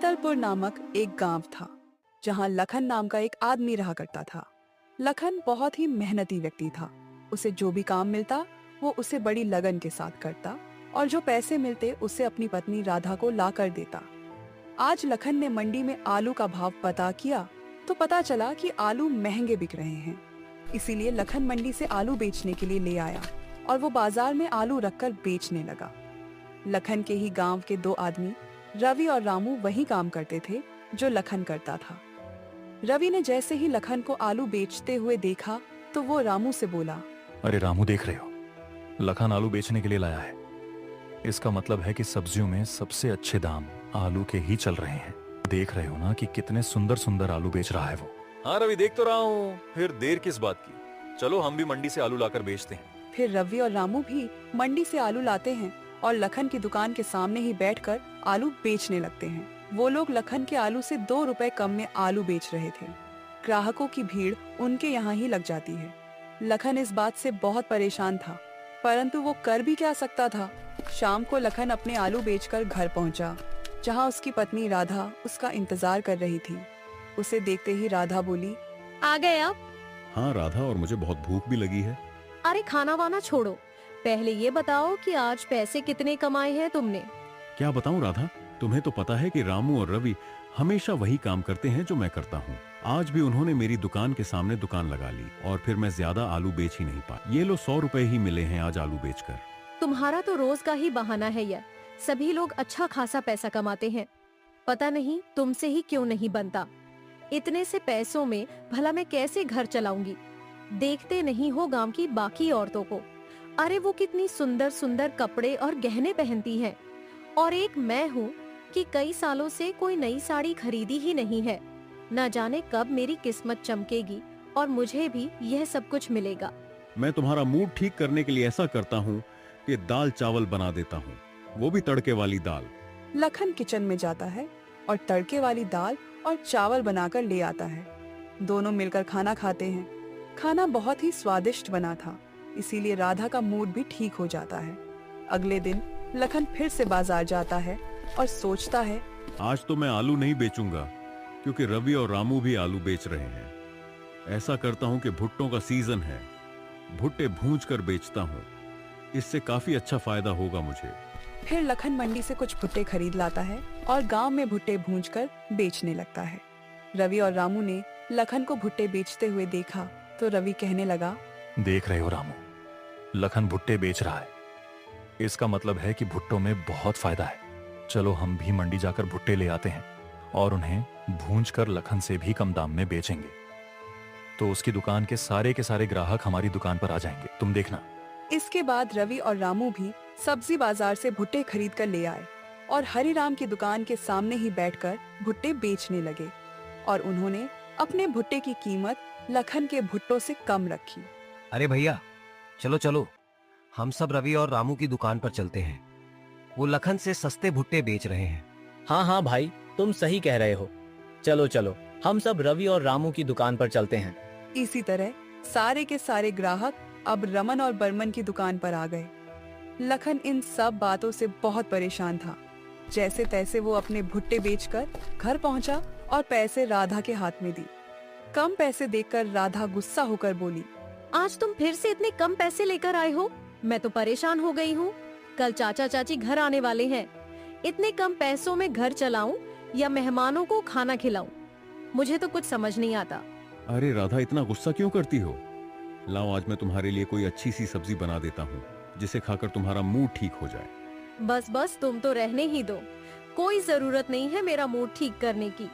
शीतलपुर नामक एक गांव था जहां लखन नाम का एक आदमी रहा करता था। लखन बहुत ही मेहनती व्यक्ति था। उसे जो भी काम मिलता वो उसे बड़ी लगन के साथ करता और जो पैसे मिलते उसे अपनी पत्नी राधा को ला कर देता। आज लखन ने मंडी में आलू का भाव पता किया तो पता चला कि आलू महंगे बिक रहे हैं। इसीलिए लखन मंडी से आलू बेचने के लिए ले आया और वो बाजार में आलू रखकर बेचने लगा। लखन के ही गांव के दो आदमी रवि और रामू वही काम करते थे जो लखन करता था। रवि ने जैसे ही लखन को आलू बेचते हुए देखा तो वो रामू से बोला, अरे रामू, देख रहे हो, लखन आलू बेचने के लिए लाया है। इसका मतलब है कि सब्जियों में सबसे अच्छे दाम आलू के ही चल रहे हैं। देख रहे हो ना कि कितने सुंदर सुंदर आलू बेच रहा है वो। हाँ रवि, देख तो रहा हूँ। फिर देर किस बात की, चलो हम भी मंडी से आलू लाकर बेचते हैं। फिर रवि और रामू भी मंडी से आलू लाते हैं और लखन की दुकान के सामने ही बैठकर आलू बेचने लगते हैं। वो लोग लखन के आलू से 2 रुपए कम में आलू बेच रहे थे। ग्राहकों की भीड़ उनके यहाँ ही लग जाती है। लखन इस बात से बहुत परेशान था, परंतु वो कर भी क्या सकता था। शाम को लखन अपने आलू बेचकर घर पहुंचा, जहां उसकी पत्नी राधा उसका इंतजार कर रही थी। उसे देखते ही राधा बोली, आ गए आप? हाँ राधा, और मुझे बहुत भूख भी लगी है। अरे खाना वाना छोड़ो, पहले ये बताओ कि आज पैसे कितने कमाए हैं तुमने? क्या बताऊं राधा, तुम्हें तो पता है कि रामू और रवि हमेशा वही काम करते हैं जो मैं करता हूँ। आज भी उन्होंने मेरी दुकान के सामने दुकान लगा ली और फिर मैं ज्यादा आलू बेच ही नहीं पाया। ये लो 100 रुपए ही मिले हैं आज आलू बेचकर। तुम्हारा तो रोज का ही बहाना है यह। सभी लोग अच्छा खासा पैसा कमाते हैं, पता नहीं तुमसे ही क्यों नहीं बनता। इतने से पैसों में भला मैं कैसे घर चलाऊंगी? देखते नहीं हो गांव की बाकी औरतों को, अरे वो कितनी सुंदर सुंदर कपड़े और गहने पहनती हैं, और एक मैं हूँ कि कई सालों से कोई नई साड़ी खरीदी ही नहीं है। न जाने कब मेरी किस्मत चमकेगी और मुझे भी यह सब कुछ मिलेगा। मैं तुम्हारा मूड ठीक करने के लिए ऐसा करता हूँ कि दाल चावल बना देता हूँ, वो भी तड़के वाली दाल। लखन किचन में जाता है और तड़के वाली दाल और चावल बनाकर ले आता है। दोनों मिलकर खाना खाते हैं। खाना बहुत ही स्वादिष्ट बना था, इसीलिए राधा का मूड भी ठीक हो जाता है। अगले दिन लखन फिर से बाजार जाता है और सोचता है, आज तो मैं आलू नहीं बेचूंगा क्योंकि रवि और रामू भी आलू बेच रहे हैं। ऐसा करता हूँ कि भुट्टों का सीजन है, भुट्टे भूंज कर बेचता हूँ, इससे काफी अच्छा फायदा होगा मुझे। फिर लखन मंडी से कुछ भुट्टे खरीद लाता है और गांव में भुट्टे भूंजकर बेचने लगता है। रवि और रामू ने लखन को भुट्टे बेचते हुए देखा तो रवि कहने लगा, देख रहे हो रामू, लखन भुट्टे बेच रहा है। इसका मतलब है कि भुट्टों में बहुत फायदा है। चलो हम भी मंडी जाकर भुट्टे ले आते हैं और उन्हें भूंजकर लखन से भी कम दाम में बेचेंगे, तो उसकी दुकान के सारे ग्राहक हमारी दुकान पर आ जाएंगे, तुम देखना। इसके बाद रवि और रामू भी सब्जी बाजार से भुट्टे खरीद कर ले आए और हरिराम की दुकान के सामने ही बैठकर भुट्टे बेचने लगे और उन्होंने अपने भुट्टे की कीमत लखन के भुट्टों से कम रखी। अरे भैया, चलो चलो, हम सब रवि और रामू की दुकान पर चलते हैं। वो लखन से सस्ते भुट्टे बेच रहे हैं। हाँ हाँ भाई, तुम सही कह रहे हो। चलो चलो, हम सब रवि और रामू की दुकान पर चलते हैं। इसी तरह सारे के सारे ग्राहक अब रमन और बर्मन की दुकान पर आ गए। लखन इन सब बातों से बहुत परेशान था। जैसे तैसे वो अपने भुट्टे बेचकर घर पहुंचा और पैसे राधा के हाथ में दी। कम पैसे देखकर राधा गुस्सा होकर बोली, आज तुम फिर से इतने कम पैसे लेकर आए हो? मैं तो परेशान हो गई हूँ। कल चाचा चाची घर आने वाले हैं। इतने कम पैसों में घर चलाऊं या मेहमानों को खाना खिलाऊं? मुझे तो कुछ समझ नहीं आता। अरे राधा, इतना गुस्सा क्यों करती हो? लाओ, आज मैं तुम्हारे लिए कोई अच्छी सी सब्जी बना देता हूँ जिसे खाकर तुम्हारा मूड ठीक हो जाए। बस बस, तुम तो रहने ही दो। कोई जरूरत नहीं है मेरा मूड ठीक करने की।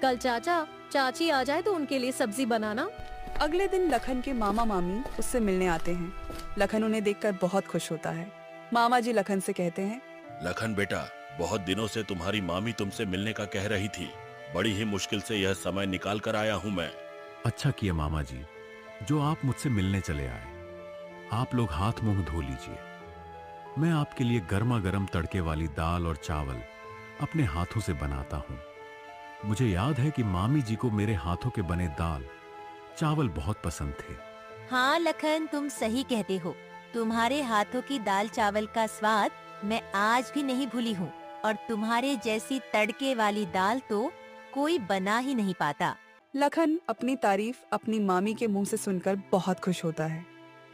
कल चाचा चाची आ जाए तो उनके लिए सब्जी बनाना। अगले दिन लखन के मामा मामी उससे मिलने आते हैं। लखन उन्हें देखकर बहुत खुश होता है। मामा जी लखन से कहते हैं, लखन बेटा, बहुत दिनों से तुम्हारी मामी तुमसे मिलने का कह रही थी। बड़ी ही मुश्किल से यह समय निकाल कर आया हूँ मैं। अच्छा किया मामा जी, जो आप मुझसे मिलने चले आए। आप लोग हाथ मुंह धो लीजिए। मैं आपके लिए गर्मा गर्म तड़के वाली दाल और चावल अपने हाथों से बनाता हूँ। मुझे याद है कि मामी जी को मेरे हाथों के बने दाल चावल बहुत पसंद थे। हाँ लखन, तुम सही कहते हो। तुम्हारे हाथों की दाल चावल का स्वाद मैं आज भी नहीं भूली हूँ। और तुम्हारे जैसी तड़के वाली दाल तो कोई बना ही नहीं पाता। लखन अपनी तारीफ अपनी मामी के मुंह से सुनकर बहुत खुश होता है।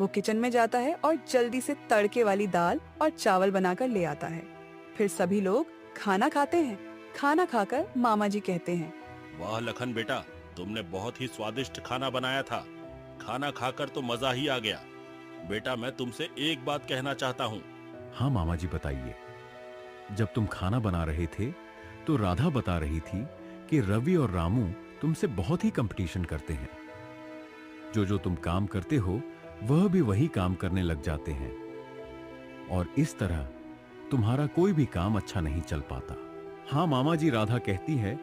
वो किचन में जाता है और जल्दी से तड़के वाली दाल और चावल बनाकर ले आता है। फिर सभी लोग खाना खाते हैं। खाना खाकर मामा जी कहते हैं, वाह लखन बेटा, तुमने बहुत ही स्वादिष्ट खाना बनाया था। खाना खाकर तो मजा ही आ गया। बेटा मैं तुमसे एक बात कहना चाहता हूँ। हाँ मामा जी बताइए। जब तुम खाना बना रहे थे तो राधा बता रही थी कि रवि और रामू तुमसे बहुत ही कंपटीशन करते हैं। जो तुम काम करते हो वह भी वही काम करने लग जाते हैं और इस तरह तुम्हारा कोई भी काम अच्छा नहीं चल पाता। हाँ मामा जी, राधा कहती है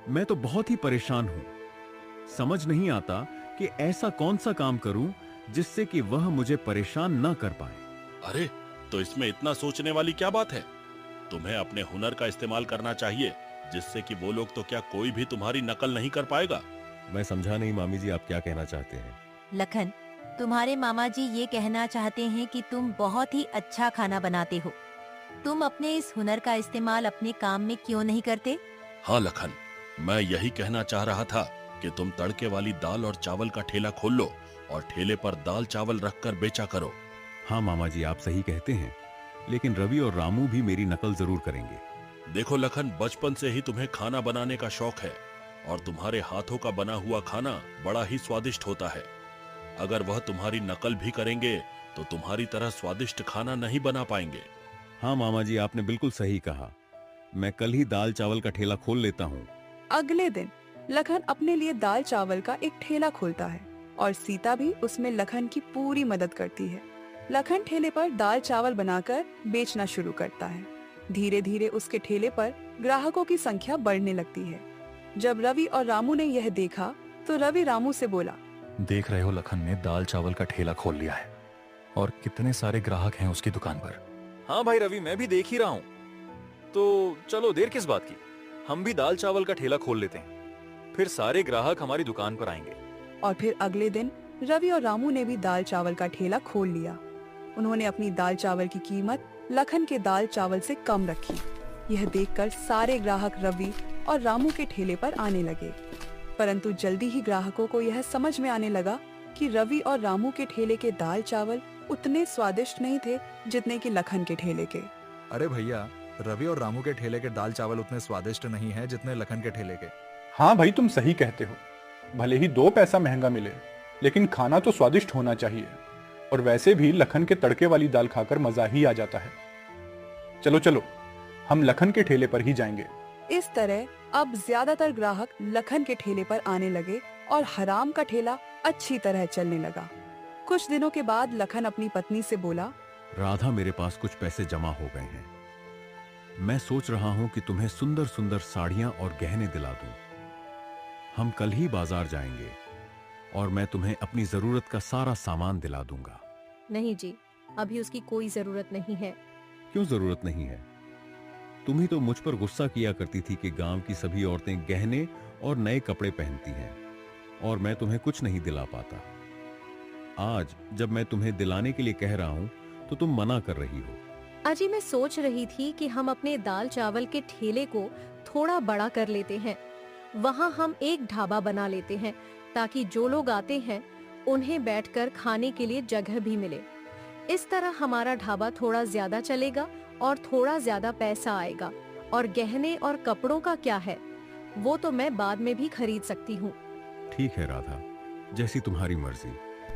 मैं तो बहुत ही परेशान हूं। समझ नहीं आता कि ऐसा कौन सा काम करूं जिससे कि वह मुझे परेशान न कर पाए। अरे तो इसमें इतना सोचने वाली क्या बात है? तुम्हें अपने हुनर का इस्तेमाल करना चाहिए, जिससे कि वो लोग तो क्या कोई भी तुम्हारी नकल नहीं कर पाएगा। मैं समझा नहीं मामी जी, आप क्या कहना चाहते हैं? लखन, तुम्हारे मामा जी ये कहना चाहते हैं कि तुम बहुत ही अच्छा खाना बनाते हो। तुम अपने इस हुनर का इस्तेमाल अपने काम में क्यों नहीं करते? हाँ लखन, मैं यही कहना चाह रहा था कि तुम तड़के वाली दाल और चावल का ठेला खोल लो और ठेले पर दाल चावल रखकर बेचा करो। हाँ मामा जी, आप सही कहते हैं, लेकिन रवि और रामू भी मेरी नकल जरूर करेंगे। देखो लखन, बचपन से ही तुम्हें खाना बनाने का शौक है और तुम्हारे हाथों का बना हुआ खाना बड़ा ही स्वादिष्ट होता है। अगर वह तुम्हारी नकल भी करेंगे तो तुम्हारी तरह स्वादिष्ट खाना नहीं बना पाएंगे। हाँ मामा जी, आपने बिल्कुल सही कहा। मैं कल ही दाल चावल का ठेला खोल लेता हूँ। अगले दिन लखन अपने लिए दाल चावल का एक ठेला खोलता है और सीता भी उसमें लखन की पूरी मदद करती है। लखन ठेले पर दाल चावल बनाकर बेचना शुरू करता है। धीरे धीरे उसके ठेले पर ग्राहकों की संख्या बढ़ने लगती है। जब रवि और रामू ने यह देखा तो रवि रामू से बोला, देख रहे हो लखन ने दाल चावल का ठेला खोल लिया है और कितने सारे ग्राहक हैं उसकी दुकान पर। हाँ भाई रवि, मैं भी देख ही रहा हूँ। तो चलो देर किस बात की, हम भी दाल चावल का ठेला खोल लेते हैं, फिर सारे ग्राहक हमारी दुकान पर आएंगे। और फिर अगले दिन रवि और रामू ने भी दाल चावल का ठेला खोल लिया। उन्होंने अपनी दाल चावल की कीमत लखन के दाल चावल से कम रखी। यह देखकर सारे ग्राहक रवि और रामू के ठेले पर आने लगे। परंतु जल्दी ही ग्राहकों को यह समझ में आने लगा कि रवि और रामू के ठेले के दाल चावल उतने स्वादिष्ट नहीं थे जितने कि लखन के ठेले के। अरे भैया, रवि और रामू के ठेले के दाल चावल उतने स्वादिष्ट नहीं हैं जितने लखन के ठेले के। हाँ भाई, तुम सही कहते हो। भले ही 2 पैसा महंगा मिले, लेकिन खाना तो स्वादिष्ट होना चाहिए। और वैसे भी लखन के तड़के वाली दाल खाकर मजा ही आ जाता है। चलो चलो, हम लखन के ठेले पर ही जाएंगे। इस तरह अब ज्यादातर ग्राहक लखन के ठेले पर आने लगे और हराम का ठेला अच्छी तरह चलने लगा। कुछ दिनों के बाद लखन अपनी पत्नी से बोला, राधा, मेरे पास कुछ पैसे जमा हो गए हैं। मैं सोच रहा हूं कि तुम्हें सुंदर सुंदर साड़ियां और गहने दिला दूं। हम कल ही बाजार जाएंगे और मैं तुम्हें अपनी जरूरत का सारा सामान दिला दूंगा। नहीं जी, अभी उसकी कोई जरूरत नहीं है। क्यों जरूरत नहीं है? तुम ही तो मुझ पर गुस्सा किया करती थी कि गांव की सभी औरतें गहने और नए कपड़े पहनती हैं और मैं तुम्हें कुछ नहीं दिला पाता। आज जब मैं तुम्हें दिलाने के लिए कह रहा हूं तो तुम मना कर रही हो। अजी, मैं सोच रही थी कि हम अपने दाल चावल के ठेले को थोड़ा बड़ा कर लेते हैं। वहाँ हम एक ढाबा बना लेते हैं ताकि जो लोग आते हैं उन्हें बैठकर खाने के लिए जगह भी मिले। इस तरह हमारा ढाबा थोड़ा ज्यादा चलेगा और थोड़ा ज्यादा पैसा आएगा। और गहने और कपड़ों का क्या है, वो तो मैं बाद में भी खरीद सकती हूँ। ठीक है राधा, जैसी तुम्हारी मर्जी।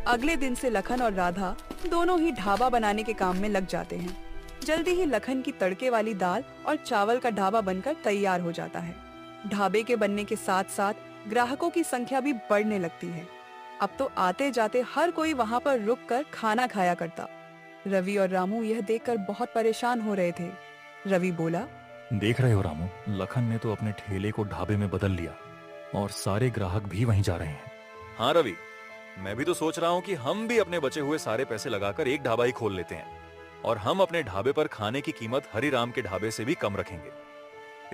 अगले दिन से लखन और राधा दोनों ही ढाबा बनाने के काम में लग जाते हैं। जल्दी ही लखन की तड़के वाली दाल और चावल का ढाबा बनकर तैयार हो जाता है। ढाबे के बनने के साथ साथ ग्राहकों की संख्या भी बढ़ने लगती है। अब तो आते जाते हर कोई वहाँ पर रुककर खाना खाया करता। रवि और रामू यह देखकर बहुत परेशान हो रहे थे। रवि बोला, देख रहे हो रामू, लखन ने तो अपने ठेले को ढाबे में बदल लिया और सारे ग्राहक भी वहीं जा रहे हैं। हाँ रवि, मैं भी तो सोच रहा हूँ कि हम भी अपने बचे हुए सारे पैसे लगाकर एक ढाबा ही खोल लेते हैं और हम अपने ढाबे पर खाने की कीमत हरिराम के ढाबे से भी कम रखेंगे।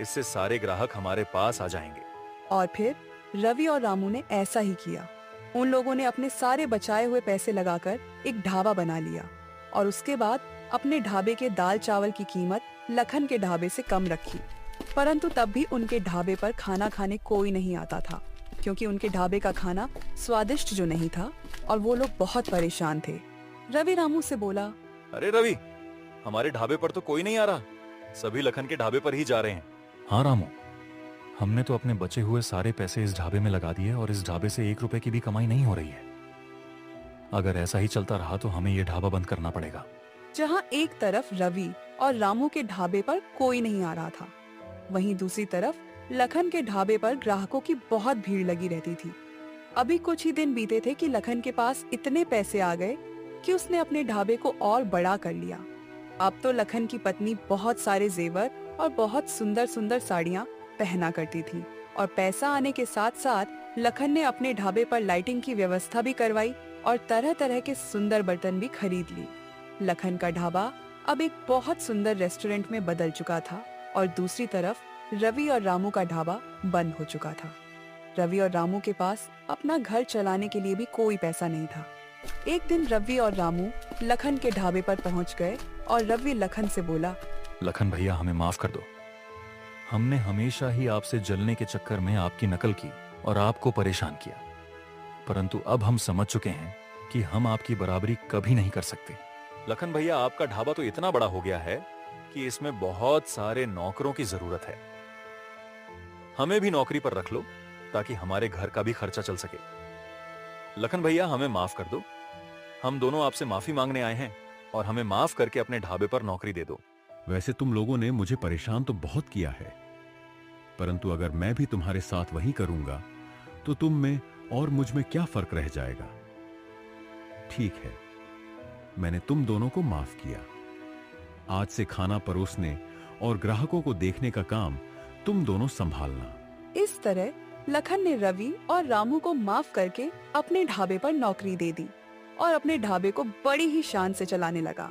इससे सारे ग्राहक हमारे पास आ जाएंगे। और फिर रवि और रामू ने ऐसा ही किया। उन लोगों ने अपने सारे बचाए हुए पैसे लगाकर एक ढाबा बना लिया और उसके बाद अपने ढाबे के दाल चावल की कीमत लखन के ढाबे से कम रखी, परंतु तब भी उनके ढाबे पर खाना खाने कोई नहीं आता था, क्योंकि उनके ढाबे का खाना स्वादिष्ट जो नहीं था और वो लोग बहुत परेशान थे। रवि रामू से बोला, अरे रवि, हमारे ढाबे पर तो कोई नहीं आ रहा, सभी लखन के ढाबे पर ही जा रहे हैं। हाँ रामू, हमने तो अपने बचे हुए सारे पैसे इस ढाबे में लगा दिए और इस ढाबे से 1 रुपए की भी कमाई नहीं हो रही है। अगर ऐसा ही चलता रहा तो हमें ये ढाबा बंद करना पड़ेगा। जहाँ एक तरफ रवि और रामू के ढाबे पर कोई नहीं आ रहा था, वहीं दूसरी तरफ लखन के ढाबे पर ग्राहकों की बहुत भीड़ लगी रहती थी। अभी कुछ ही दिन बीते थे कि लखन के पास इतने पैसे आ गए कि उसने अपने ढाबे को और बड़ा कर लिया। अब तो लखन की पत्नी बहुत सारे जेवर और बहुत सुंदर सुंदर साड़ियाँ पहना करती थी, और पैसा आने के साथ साथ लखन ने अपने ढाबे पर लाइटिंग की व्यवस्था भी करवाई और तरह तरह के सुंदर बर्तन भी खरीद ली। लखन का ढाबा अब एक बहुत सुंदर रेस्टोरेंट में बदल चुका था और दूसरी तरफ रवि और रामू का ढाबा बंद हो चुका था। रवि और रामू के पास अपना घर चलाने के लिए भी कोई पैसा नहीं था। एक दिन रवि और रामू लखन के ढाबे पर पहुंच गए और रवि लखन से बोला, लखन भैया, हमें माफ कर दो। हमने हमेशा ही आपसे जलने के चक्कर में आपकी नकल की और आपको परेशान किया, परंतु अब हम समझ चुके हैं कि हम आपकी बराबरी कभी नहीं कर सकते। लखन भैया, आपका ढाबा तो इतना बड़ा हो गया है कि इसमें बहुत सारे नौकरों की जरूरत है। हमें भी नौकरी पर रख लो ताकि हमारे घर का भी खर्चा चल सके। लखन भैया, हमें माफ कर दो। हम दोनों आपसे माफी मांगने आए हैं और हमें माफ करके अपने ढाबे पर नौकरी दे दो। वैसे तुम लोगों ने मुझे परेशान तो बहुत किया है, परंतु अगर मैं भी तुम्हारे साथ वही करूंगा तो तुम में और मुझ में क्या फर्क रह जाएगा। ठीक है, मैंने तुम दोनों को माफ किया। आज से खाना परोसने और ग्राहकों को देखने का काम तुम दोनों संभालना। इस तरह लखन ने रवि और रामू को माफ करके अपने ढाबे पर नौकरी दे दी और अपने ढाबे को बड़ी ही शान से चलाने लगा।